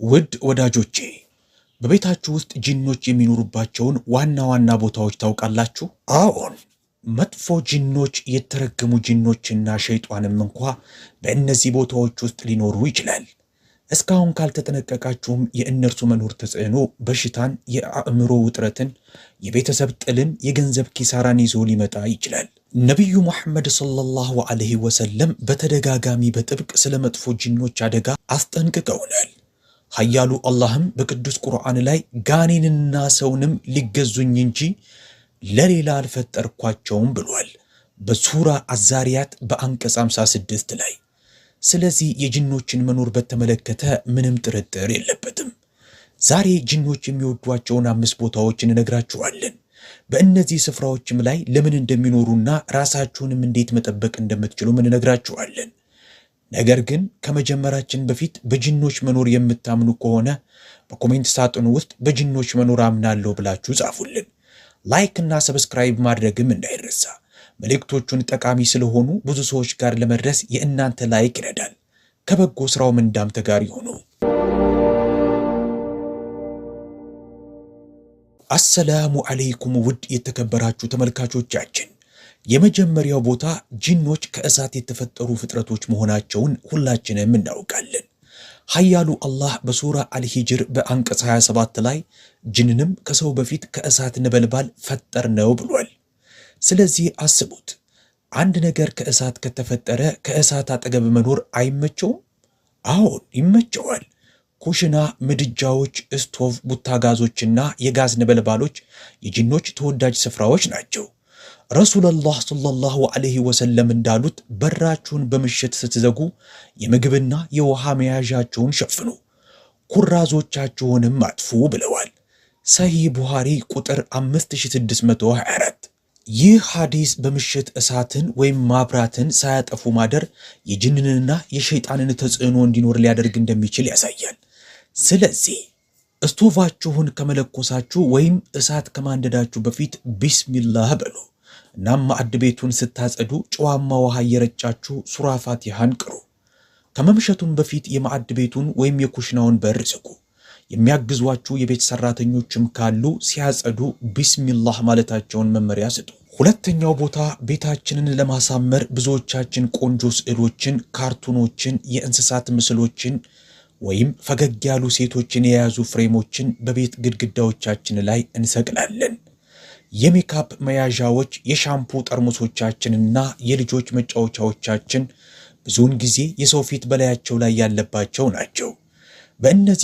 ውድ ወዳጆቼ በቤታችሁ ውስጥ ጂኖች የሚኖሩባቸውን ዋና ዋና ቦታዎች ታውቃላችሁ? አዎን፣ መጥፎ ጂኖች፣ የተረገሙ ጂኖችና ሸይጣንም እንኳ በእነዚህ ቦታዎች ውስጥ ሊኖሩ ይችላል። እስካሁን ካልተጠነቀቃችሁም የእነርሱ መኖር ተጽዕኖ በሽታን፣ የአእምሮ ውጥረትን፣ የቤተሰብ ጥልን፣ የገንዘብ ኪሳራን ይዞ ሊመጣ ይችላል። ነቢዩ ሙሐመድ ሰለላሁ ዐለይሂ ወሰለም በተደጋጋሚ በጥብቅ ስለ መጥፎ ጂኖች አደጋ አስጠንቅቀውናል። ኃያሉ አላህም በቅዱስ ቁርአን ላይ ጋኔንና ሰውንም ሊገዙኝ እንጂ ለሌላ አልፈጠርኳቸውም ብሏል፣ በሱራ አዛሪያት በአንቀጽ 56 ላይ። ስለዚህ የጂኖችን መኖር በተመለከተ ምንም ጥርጥር የለበትም። ዛሬ ጂኖች የሚወዷቸውን 5 ቦታዎች እንነግራችኋለን። በእነዚህ ስፍራዎችም ላይ ለምን እንደሚኖሩና ራሳችሁንም እንዴት መጠበቅ እንደምትችሉም እንነግራችኋለን። ነገር ግን ከመጀመራችን በፊት በጂኖች መኖር የምታምኑ ከሆነ በኮሜንት ሳጥኑ ውስጥ በጂኖች መኖር አምናለሁ ብላችሁ ጻፉልን። ላይክ እና ሰብስክራይብ ማድረግም እንዳይረሳ። መልእክቶቹን ጠቃሚ ስለሆኑ ብዙ ሰዎች ጋር ለመድረስ የእናንተ ላይክ ይረዳል። ከበጎ ስራው ምንዳም ተጋሪ ሆኑ። አሰላሙ አለይኩም ውድ የተከበራችሁ ተመልካቾቻችን፣ የመጀመሪያው ቦታ ጂኖች ከእሳት የተፈጠሩ ፍጥረቶች መሆናቸውን ሁላችንም እናውቃለን። ኃያሉ አላህ በሱራ አልሂጅር በአንቀጽ 27 ላይ ጂንንም ከሰው በፊት ከእሳት ነበልባል ፈጠርነው ብሏል። ስለዚህ አስቡት፣ አንድ ነገር ከእሳት ከተፈጠረ ከእሳት አጠገብ መኖር አይመቸውም? አዎን ይመቸዋል። ኩሽና፣ ምድጃዎች፣ ስቶቭ፣ ቡታጋዞችና የጋዝ ነበልባሎች የጂኖች ተወዳጅ ስፍራዎች ናቸው። ረሱላላህ ሰለላሁ ዐለይሂ ወሰለም እንዳሉት በራችሁን በምሽት ስትዘጉ የምግብና የውሃ መያዣቸውን ሸፍኑ፣ ኩራዞቻችሁንም አጥፉ ብለዋል። ሰሂህ ቡኻሪ ቁጥር 5624። ይህ ሐዲስ በምሽት እሳትን ወይም ማብራትን ሳያጠፉ ማደር የጅንንና የሸይጣንን ተጽዕኖ እንዲኖር ሊያደርግ እንደሚችል ያሳያል። ስለዚህ እስቶቫችሁን ከመለኮሳችሁ ወይም እሳት ከማንደዳችሁ በፊት ቢስሚላህ በሉ። እናም ማዕድ ቤቱን ስታጸዱ ጨዋማ ውሃ እየረጫችሁ ሱራ ፋቲሃን ቅሩ። ከመምሸቱም በፊት የማዕድ ቤቱን ወይም የኩሽናውን በር ዝጉ። የሚያግዟችሁ የቤት ሰራተኞችም ካሉ ሲያጸዱ ቢስሚላህ ማለታቸውን መመሪያ ስጡ። ሁለተኛው ቦታ ቤታችንን ለማሳመር ብዙዎቻችን ቆንጆ ስዕሎችን፣ ካርቱኖችን፣ የእንስሳት ምስሎችን ወይም ፈገግ ያሉ ሴቶችን የያዙ ፍሬሞችን በቤት ግድግዳዎቻችን ላይ እንሰቅላለን። የሜካፕ መያዣዎች፣ የሻምፑ ጠርሙሶቻችንና የልጆች መጫወቻዎቻችን ብዙውን ጊዜ የሰው ፊት በላያቸው ላይ ያለባቸው ናቸው። በእነዚህ